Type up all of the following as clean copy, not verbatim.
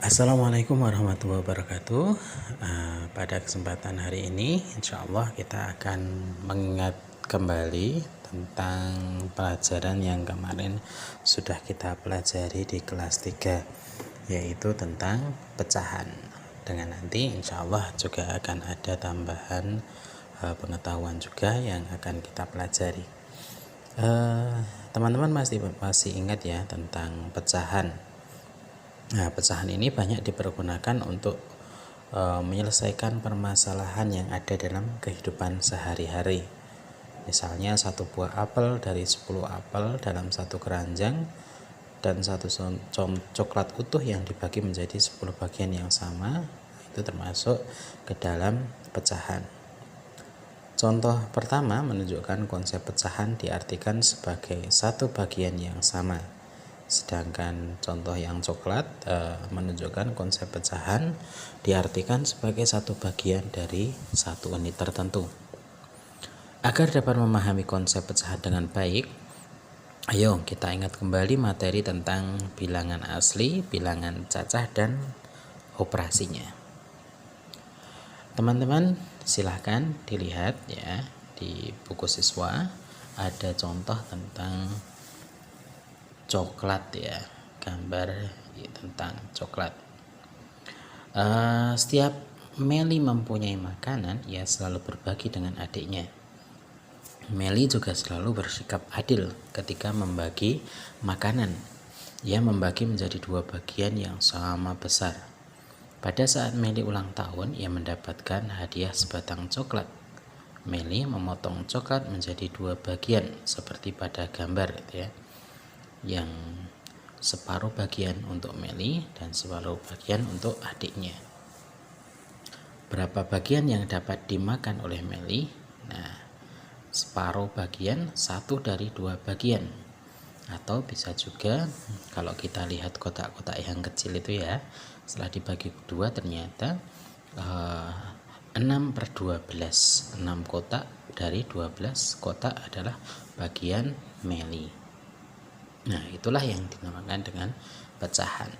Assalamualaikum warahmatullahi wabarakatuh. Pada kesempatan hari ini insya Allah kita akan mengingat kembali tentang pelajaran yang kemarin sudah kita pelajari di kelas 3, yaitu tentang pecahan. Dengan nanti insya Allah juga akan ada tambahan pengetahuan juga yang akan kita pelajari. Teman-teman masih ingat ya tentang pecahan. Nah, pecahan ini banyak dipergunakan untuk menyelesaikan permasalahan yang ada dalam kehidupan sehari-hari. Misalnya satu buah apel dari 10 apel dalam satu keranjang dan satu coklat utuh yang dibagi menjadi 10 bagian yang sama, itu termasuk ke dalam pecahan. Contoh pertama menunjukkan konsep pecahan diartikan sebagai satu bagian yang sama. Sedangkan contoh yang coklat menunjukkan konsep pecahan diartikan sebagai satu bagian dari satu unit tertentu. Agar dapat memahami konsep pecahan dengan baik, ayo kita ingat kembali materi tentang bilangan asli, bilangan cacah, dan operasinya. Teman-teman silahkan dilihat ya, di buku siswa ada contoh tentang coklat ya, gambar tentang coklat. Setiap Meli mempunyai makanan, ia selalu berbagi dengan adiknya. Meli juga selalu bersikap adil ketika membagi makanan. Ia membagi menjadi 2 bagian yang sama besar. Pada saat Meli ulang tahun, ia mendapatkan hadiah sebatang coklat. Meli memotong coklat menjadi 2 bagian seperti pada gambar ya, yang separuh bagian untuk Meli dan separuh bagian untuk adiknya. Berapa bagian yang dapat dimakan oleh Meli? Nah, separuh bagian 1 dari 2 bagian. Atau bisa juga kalau kita lihat kotak-kotak yang kecil itu ya, setelah dibagi 2 ternyata 6/12, 6 kotak dari 12 kotak adalah bagian Meli. Nah, itulah yang dinamakan dengan pecahan.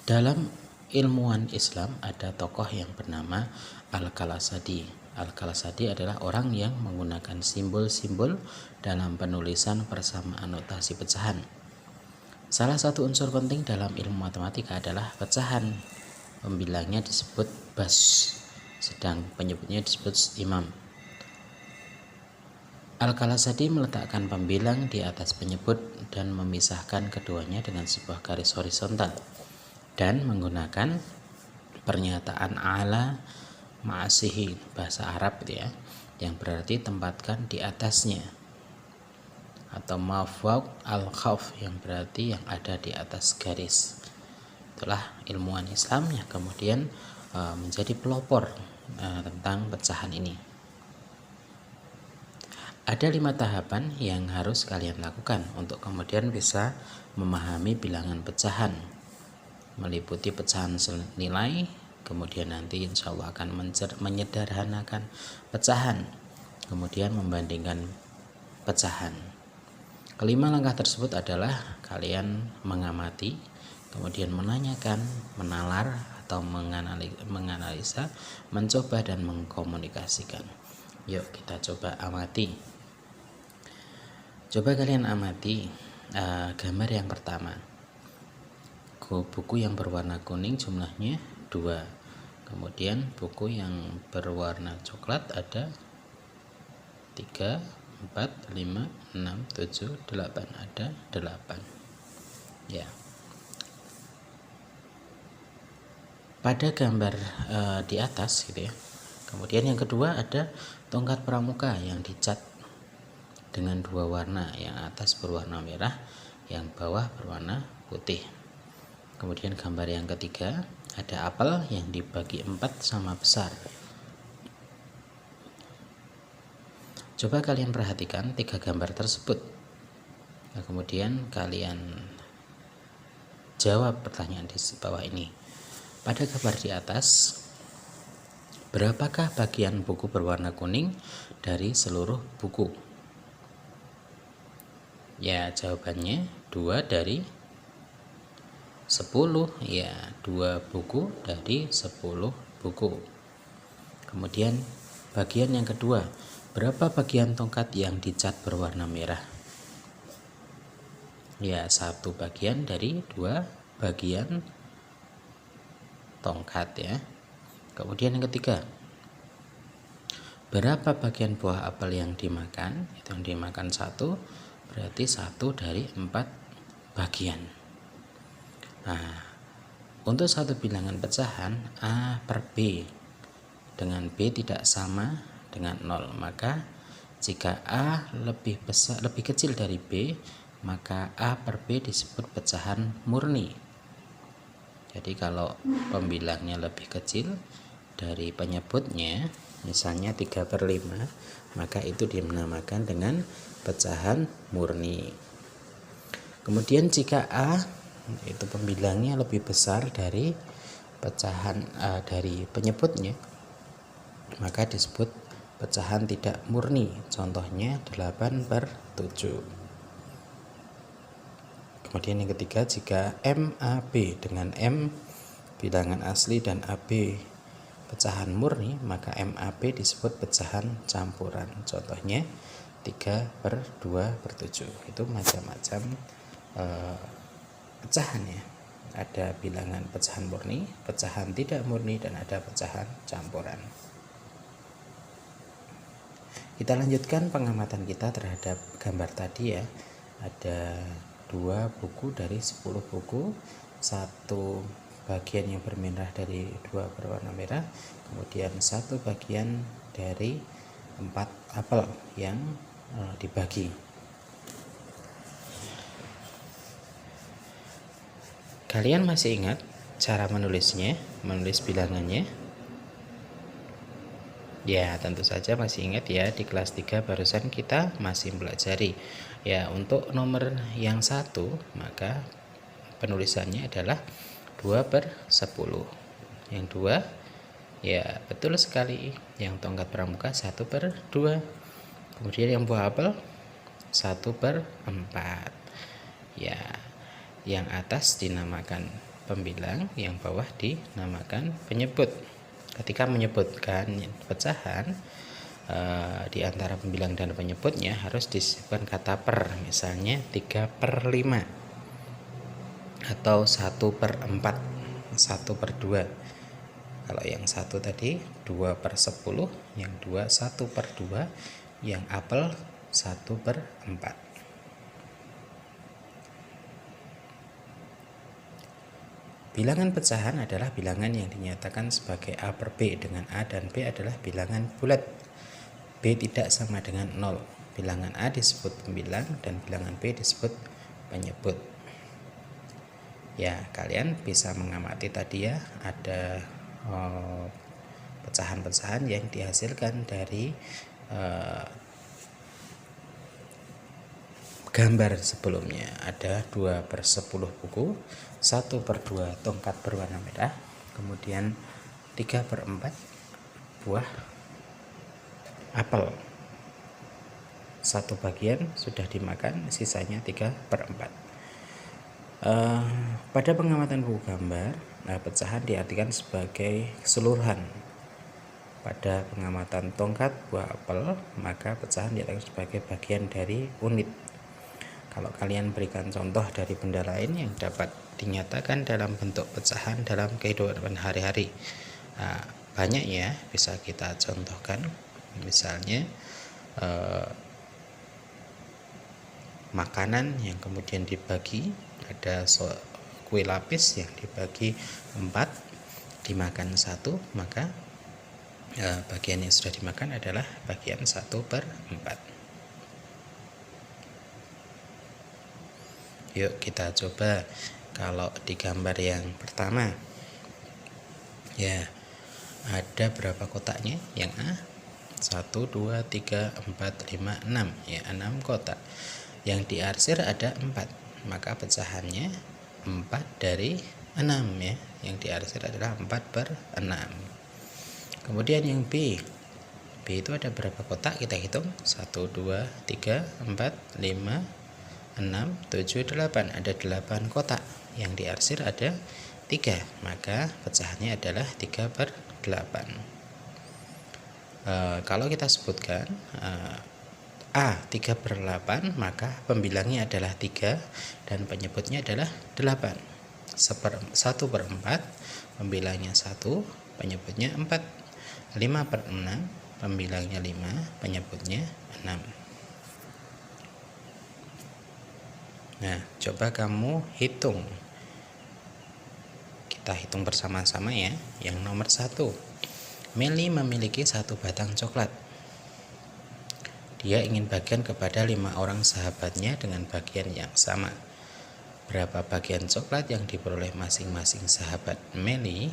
Dalam ilmuwan Islam ada tokoh yang bernama Al-Kalasadi. Al-Kalasadi adalah orang yang menggunakan simbol-simbol dalam penulisan persamaan notasi pecahan. Salah satu unsur penting dalam ilmu matematika adalah pecahan. Pembilangnya disebut bas, sedang penyebutnya disebut imam. Al-Kalasadi meletakkan pembilang di atas penyebut dan memisahkan keduanya dengan sebuah garis horizontal dan menggunakan pernyataan ala ma'asihi, bahasa Arab ya, yang berarti tempatkan di atasnya, atau mafawq al-khaf yang berarti yang ada di atas garis. Itulah ilmuwan Islam yang kemudian menjadi pelopor tentang pecahan ini. Ada 5 tahapan yang harus kalian lakukan untuk kemudian bisa memahami bilangan pecahan, meliputi pecahan senilai, kemudian nanti insya Allah akan menyederhanakan pecahan, kemudian membandingkan pecahan. Kelima langkah tersebut adalah kalian mengamati, kemudian menanyakan, menalar atau menganalisa, mencoba dan mengkomunikasikan. Yuk kita coba amati. Coba kalian amati gambar yang pertama. Buku yang berwarna kuning jumlahnya 2. Kemudian buku yang berwarna coklat ada 3, 4, 5, 6, 7, 8. Ada 8. Ya. Pada gambar di atas gitu ya. Kemudian yang kedua ada tongkat pramuka yang dicat dengan 2 warna, yang atas berwarna merah, yang bawah berwarna putih. Kemudian gambar yang ketiga ada apel yang dibagi 4 sama besar. Coba kalian perhatikan 3 gambar tersebut. Nah, kemudian kalian jawab pertanyaan di bawah ini. Pada gambar di atas, berapakah bagian buku berwarna kuning dari seluruh buku? Ya, jawabannya 2 dari 10, ya 2 buku dari 10 buku. Kemudian bagian yang kedua, berapa bagian tongkat yang dicat berwarna merah? Ya, 1 bagian dari 2 bagian tongkat ya. Kemudian yang ketiga, berapa bagian buah apel yang dimakan? Itu yang dimakan 1, berarti 1 dari 4 bagian. Nah, untuk satu bilangan pecahan A per B dengan B tidak sama dengan 0, maka jika A lebih kecil dari B, maka A per B disebut pecahan murni. Jadi kalau pembilangnya lebih kecil dari penyebutnya, misalnya 3/5, maka itu dinamakan dengan pecahan murni. Kemudian jika A itu pembilangnya lebih besar dari pecahan dari penyebutnya, maka disebut pecahan tidak murni. Contohnya 8/7. Kemudian yang ketiga, jika MAB dengan M bilangan asli dan AB pecahan murni, maka MAB disebut pecahan campuran. Contohnya 3/2/7. Itu macam-macam pecahan ya. Ada bilangan pecahan murni, pecahan tidak murni, dan ada pecahan campuran. Kita lanjutkan pengamatan kita terhadap gambar tadi ya. Ada 2 buku dari 10 buku, 1 bagian yang bermerah dari 2 berwarna merah, kemudian 1 bagian dari 4 apel yang dibagi. Kalian masih ingat cara menulisnya, menulis bilangannya? Ya, tentu saja masih ingat ya, di kelas 3 barusan kita masih pelajari. Ya, untuk nomor yang 1, maka penulisannya adalah 2/10. Yang 2, ya betul sekali, yang tongkat pramuka 1/2. Kemudian yang buah apel 1/4. Ya, yang atas dinamakan pembilang, yang bawah dinamakan penyebut. Ketika menyebutkan pecahan di antara pembilang dan penyebutnya harus disisipkan kata per, misalnya 3/5 atau 1/4, 1/2. Kalau yang 1 tadi 2/10, yang 2 1/2, yang apel 1/4. Bilangan pecahan adalah bilangan yang dinyatakan sebagai A per B, dengan A dan B adalah bilangan bulat. B tidak sama dengan 0. Bilangan A disebut pembilang dan bilangan B disebut penyebut. Ya, kalian bisa mengamati tadi ya, ada pecahan-pecahan yang dihasilkan dari gambar sebelumnya. Ada 2/10 buku, 1/2 tongkat berwarna merah, kemudian 3/4 buah apel. 1 bagian sudah dimakan, sisanya 3/4. Pada pengamatan buku gambar, pecahan diartikan sebagai keseluruhan. Pada pengamatan tongkat buah apel, maka pecahan diartikan sebagai bagian dari unit. Kalau kalian berikan contoh dari benda lain yang dapat dinyatakan dalam bentuk pecahan dalam kehidupan hari-hari, banyak ya, bisa kita contohkan. Misalnya makanan yang kemudian dibagi, ada kue lapis yang dibagi 4, dimakan 1, maka bagian yang sudah dimakan adalah bagian 1/4. Yuk kita coba. Kalau di gambar yang pertama, ya ada berapa kotaknya? Yang A 1, 2, 3, 4, 5, 6, ya 6 kotak. Yang diarsir ada 4, maka pecahannya 4 dari 6 ya. Yang diarsir adalah 4/6. Kemudian yang B itu ada berapa kotak? Kita hitung 1, 2, 3, 4, 5, 6, 7, 8. Ada 8 kotak. Yang diarsir ada 3. Maka pecahannya adalah 3/8. Kalau kita sebutkan A 3/8, maka pembilangnya adalah 3 dan penyebutnya adalah 8. 1/4, pembilangnya 1, penyebutnya 4. 5/6, pembilangnya 5, penyebutnya 6. Nah, coba kamu hitung. Kita hitung bersama-sama ya. Yang nomor 1, Meli memiliki 1 batang coklat. Dia ingin bagian kepada 5 orang sahabatnya dengan bagian yang sama. Berapa bagian coklat yang diperoleh masing-masing sahabat Meli?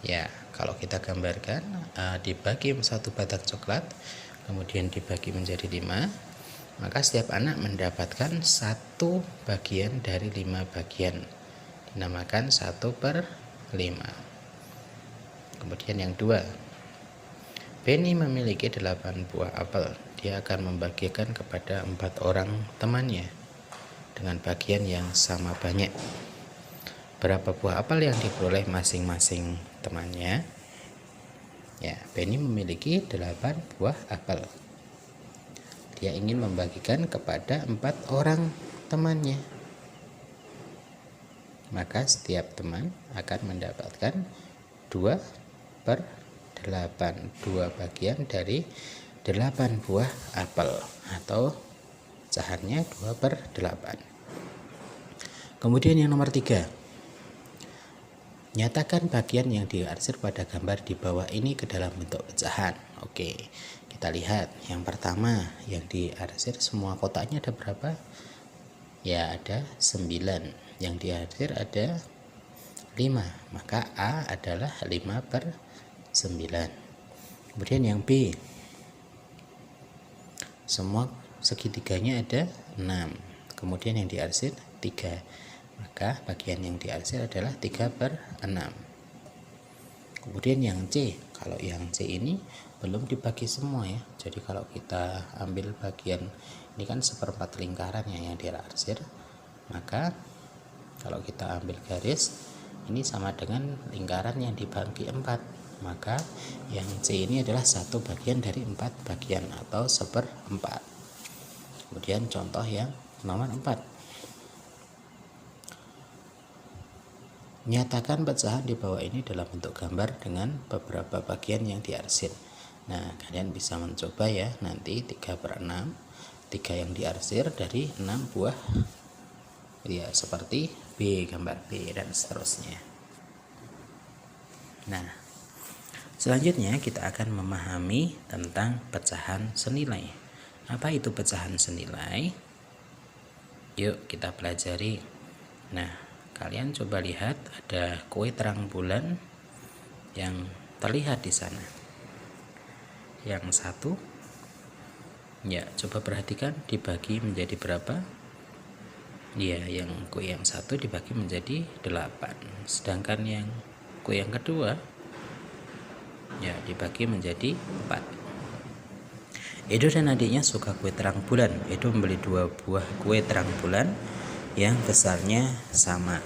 Ya, kalau kita gambarkan, dibagi 1 batang coklat, kemudian dibagi menjadi 5, maka setiap anak mendapatkan 1 bagian dari 5 bagian. Dinamakan 1/5. Kemudian yang 2, Benny memiliki 8 buah apel. Dia akan membagikan kepada 4 orang temannya dengan bagian yang sama banyak. Berapa buah apel yang diperoleh masing-masing temannya? Ya, Benny memiliki 8 buah apel. Dia ingin membagikan kepada 4 orang temannya. Maka setiap teman akan mendapatkan 2/8, 2 bagian dari 8 buah apel, atau pecahannya 2/8. Kemudian yang nomor 3, nyatakan bagian yang diarsir pada gambar di bawah ini ke dalam bentuk pecahan. Oke, kita lihat. Yang pertama, yang diarsir semua kotaknya ada berapa? Ya, ada 9. Yang diarsir ada 5, maka A adalah 5/9. Kemudian yang B, semua segitiganya ada 6, kemudian yang diarsir 3, maka bagian yang diarsir adalah 3/6. Kemudian yang C, kalau yang C ini belum dibagi semua ya, jadi kalau kita ambil bagian ini kan 1/4 lingkaran yang diarsir, maka kalau kita ambil garis ini sama dengan lingkaran yang dibagi 4, maka yang C ini adalah 1 bagian dari 4 bagian atau 1/4. Kemudian contoh yang nomor 4, nyatakan pecahan di bawah ini dalam bentuk gambar dengan beberapa bagian yang diarsir. Nah, kalian bisa mencoba ya, nanti 3/6, 3 yang diarsir dari 6 buah ya, seperti B, gambar B, dan seterusnya. Nah, selanjutnya kita akan memahami tentang pecahan senilai. Apa itu pecahan senilai? Yuk kita pelajari. Nah, kalian coba lihat, ada kue terang bulan yang terlihat di sana. Yang satu, ya coba perhatikan dibagi menjadi berapa? Ya, yang kue yang satu dibagi menjadi 8. Sedangkan yang kue yang kedua ya dibagi menjadi 4. Edo dan adiknya suka kue terang bulan. Edo membeli 2 buah kue terang bulan yang besarnya sama.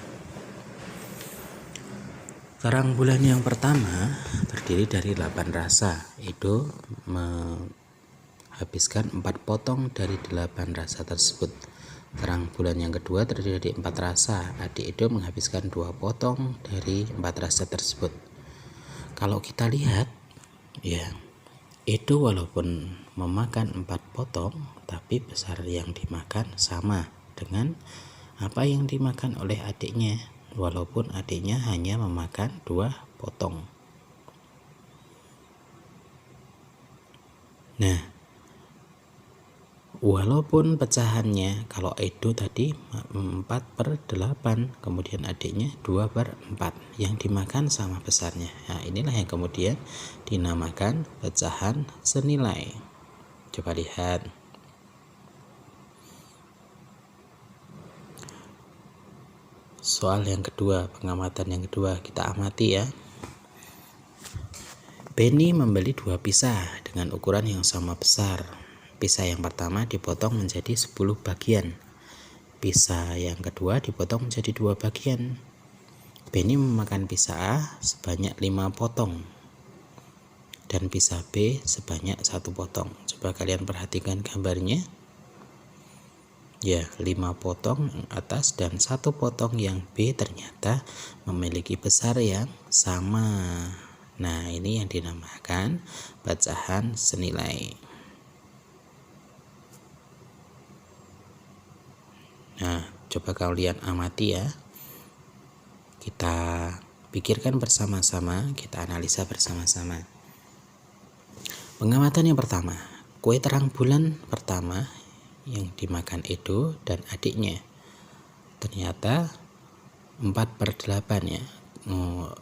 Terang bulan yang pertama terdiri dari 8 rasa. Edo menghabiskan 4 potong dari 8 rasa tersebut. Terang bulan yang kedua terdiri dari 4 rasa. Adik Edo menghabiskan 2 potong dari 4 rasa tersebut. Kalau kita lihat ya, Edo walaupun memakan 4 potong, tapi besar yang dimakan sama dengan apa yang dimakan oleh adiknya, walaupun adiknya hanya memakan 2 potong. Nah, walaupun pecahannya kalau Edo tadi 4/8, kemudian adiknya 2/4, yang dimakan sama besarnya. Nah, inilah yang kemudian dinamakan pecahan senilai. Coba lihat. Soal yang kedua, pengamatan yang kedua, kita amati ya. Benny membeli 2 pisah dengan ukuran yang sama besar. Pizza yang pertama dipotong menjadi 10 bagian. Pizza yang kedua dipotong menjadi 2 bagian. Benny memakan pizza A sebanyak 5 potong dan pizza B sebanyak 1 potong. Coba kalian perhatikan gambarnya. Ya, 5 potong yang atas dan 1 potong yang B ternyata memiliki besar yang sama. Nah, ini yang dinamakan pecahan senilai. Nah, coba kalian amati ya. Kita pikirkan bersama-sama, kita analisa bersama-sama. Pengamatan yang pertama, kue terang bulan pertama yang dimakan Edo dan adiknya. Ternyata 4/8 ya.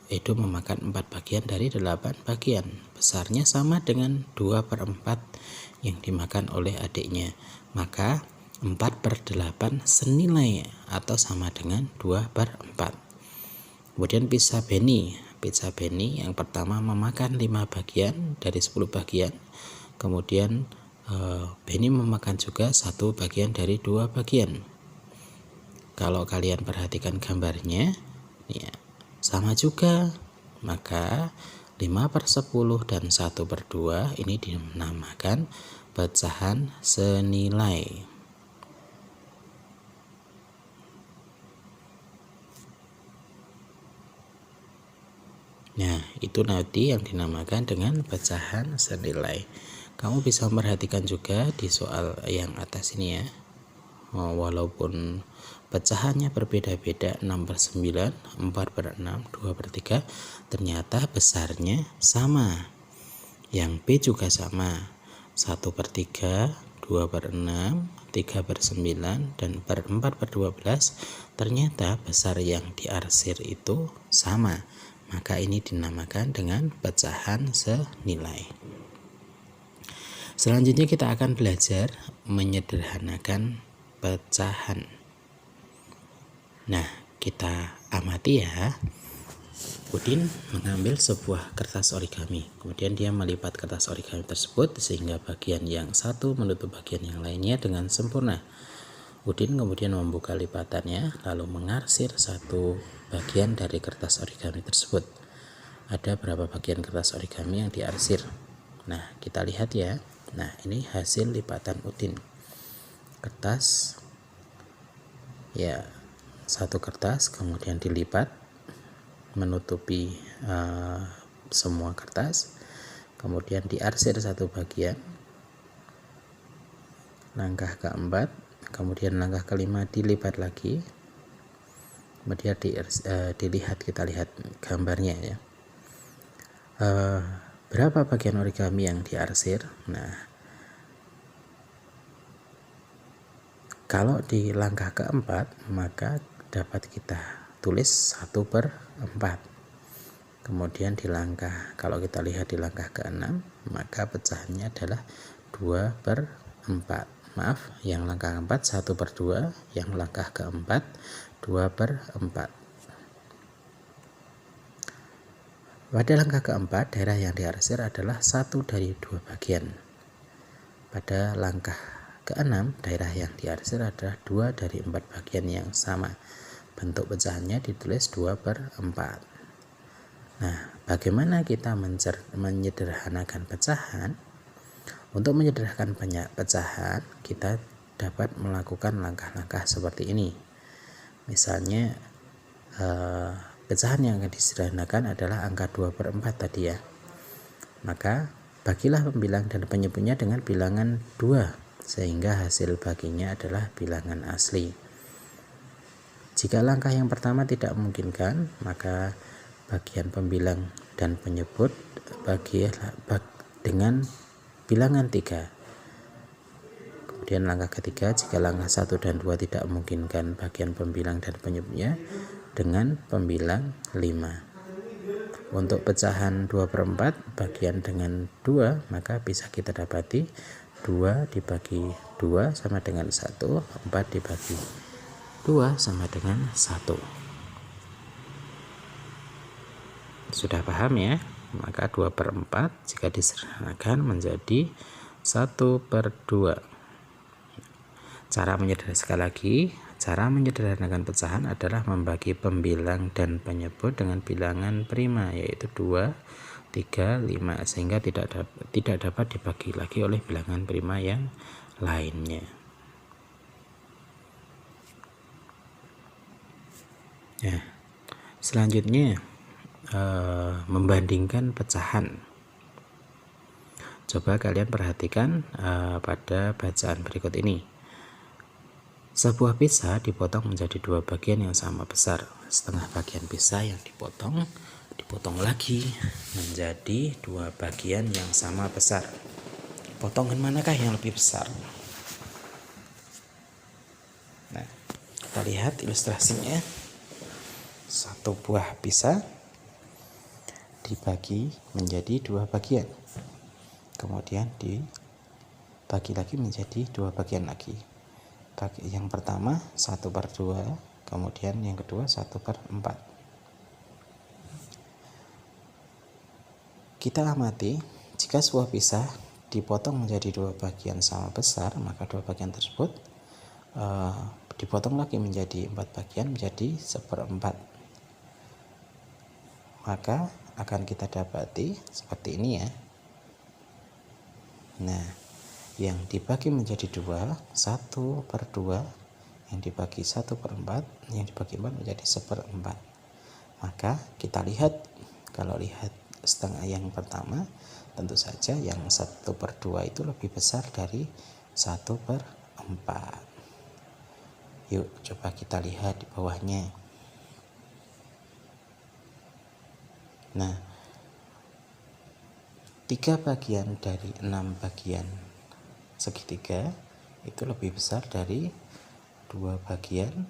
Edo memakan 4 bagian dari 8 bagian. Besarnya sama dengan 2/4 yang dimakan oleh adiknya. Maka 4/8 senilai atau sama dengan 2/4. Kemudian pizza Benny yang pertama memakan 5 bagian dari 10 bagian. Kemudian Benny memakan juga 1 bagian dari 2 bagian. Kalau kalian perhatikan gambarnya ya, sama juga. Maka 5/10 dan 1/2 ini dinamakan pecahan senilai. Nah, itu nanti yang dinamakan dengan pecahan senilai. Kamu bisa memperhatikan juga di soal yang atas ini ya. Walaupun pecahannya berbeda-beda 6/9, 4/6, 2/3, ternyata besarnya sama. Yang B juga sama. 1/3, 2/6, 3/9, dan 4/12 ternyata besar yang diarsir itu sama. Maka ini dinamakan dengan pecahan senilai. Selanjutnya kita akan belajar menyederhanakan pecahan. Nah, kita amati ya. Udin mengambil sebuah kertas origami. Kemudian dia melipat kertas origami tersebut sehingga bagian yang satu menutup bagian yang lainnya dengan sempurna. Udin kemudian membuka lipatannya lalu mengarsir 1 bagian dari kertas origami tersebut. Ada berapa bagian kertas origami yang diarsir? Nah, kita lihat ya. Nah, ini hasil lipatan Udin. Kertas ya, 1 kertas kemudian dilipat menutupi semua kertas. Kemudian diarsir 1 bagian. Langkah keempat, kemudian langkah kelima dilipat lagi. Kemudian kita lihat gambarnya ya. Berapa bagian origami yang diarsir? Nah, kalau di langkah keempat maka dapat kita tulis 1/4. Kemudian kalau kita lihat di langkah ke-6 maka pecahannya adalah 2/4. Maaf, yang langkah keempat 1/2, yang langkah keempat 2/4. Pada langkah keempat, daerah yang diarsir adalah 1 dari 2 bagian. Pada langkah ke-6, daerah yang diarsir adalah 2 dari 4 bagian yang sama. Bentuk pecahannya ditulis 2/4. Nah, bagaimana kita menyederhanakan pecahan? Untuk menyederhanakan pecahan, kita dapat melakukan langkah-langkah seperti ini. Misalnya, pecahan yang akan disederhanakan adalah angka 2/4 tadi ya. Maka, bagilah pembilang dan penyebutnya dengan bilangan 2, sehingga hasil baginya adalah bilangan asli. Jika langkah yang pertama tidak memungkinkan, maka bagian pembilang dan penyebut bagilah dengan bilangan 3. Kemudian langkah ketiga, jika langkah 1 dan 2 tidak memungkinkan bagian pembilang dan penyebutnya dengan pembilang 5. Untuk pecahan 2/4 bagian dengan 2, maka bisa kita dapati 2 dibagi 2 sama dengan 1, 4 dibagi 2 sama dengan 1. Sudah paham ya? Maka 2/4 jika disederhanakan menjadi 1/2. Cara sekali lagi, cara menyederhanakan pecahan adalah membagi pembilang dan penyebut dengan bilangan prima, yaitu 2, 3, 5, sehingga tidak dapat dibagi lagi oleh bilangan prima yang lainnya. Nah, selanjutnya membandingkan pecahan. Coba kalian perhatikan pada bacaan berikut ini. Sebuah pizza dipotong menjadi 2 bagian yang sama besar. Setengah bagian pizza yang dipotong lagi menjadi 2 bagian yang sama besar. Potongan manakah yang lebih besar? Nah, kita lihat ilustrasinya. Satu buah pizza dibagi menjadi 2 bagian. Kemudian dibagi lagi menjadi 2 bagian lagi. Yang pertama 1/2, kemudian yang kedua 1/4. Kita amati, jika sebuah pizza dipotong menjadi 2 bagian sama besar, maka 2 bagian tersebut dipotong lagi menjadi 4 bagian, menjadi 1/4. Maka akan kita dapati seperti ini ya. Nah, yang dibagi menjadi 2, 1/2, yang dibagi 1/4, yang dibagi 4 menjadi 1/4. Maka kita lihat, kalau lihat setengah yang pertama, tentu saja yang 1/2 itu lebih besar dari 1/4. Yuk coba kita lihat di bawahnya. Nah, 3 bagian dari 6 bagian segitiga itu lebih besar dari 2 bagian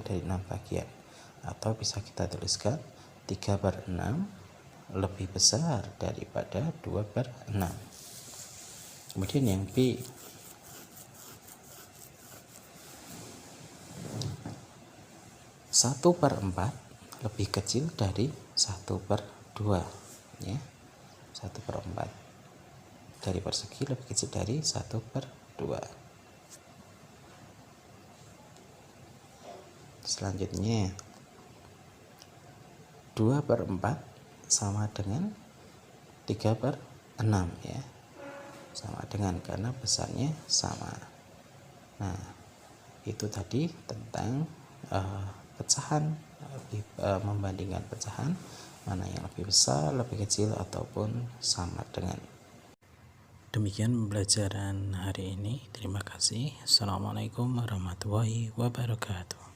dari 6 bagian, atau bisa kita tuliskan 3/6 lebih besar daripada 2/6. Kemudian yang B, 1/4 lebih kecil dari 1/2 ya. 1/4 dari persegi lebih kecil dari 1/2. Selanjutnya 2/4 sama dengan 3/6 ya. Sama dengan, karena besarnya sama. Nah, itu tadi tentang pecahan, membandingkan pecahan mana yang lebih besar, lebih kecil, ataupun sama dengan. Demikian pembelajaran hari ini. Terima kasih. Assalamualaikum warahmatullahi wabarakatuh.